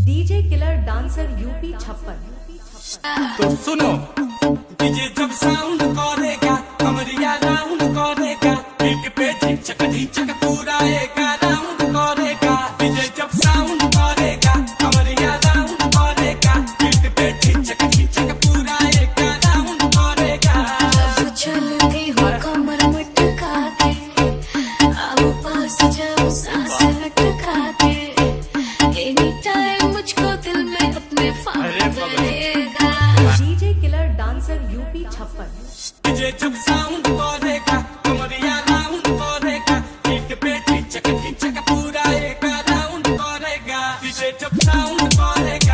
DJ killer dancer UP 56। तो सुनो, DJ जब साउंड करेगा कमरिया राउंड करेगा, बीट पे झिझक पूरा एक राउंड करेगा। डीजे जब साउंड करेगा कमरिया राउंड करेगा, बीट पे झिझक पूरा एक राउंड करेगा। जब चलती हो कमर मटका के, आओ पास जाओ सांस लटका के, एनी टाइम मुझको दिल में अपने फांद रहेगा। DJ killer dancer UP 56। DJ जब साउंड करेगा कमरिया राउंड करेगा, बीट पे झिझक पूरा एक राउंड करेगा। डीजे जब साउंड करेगा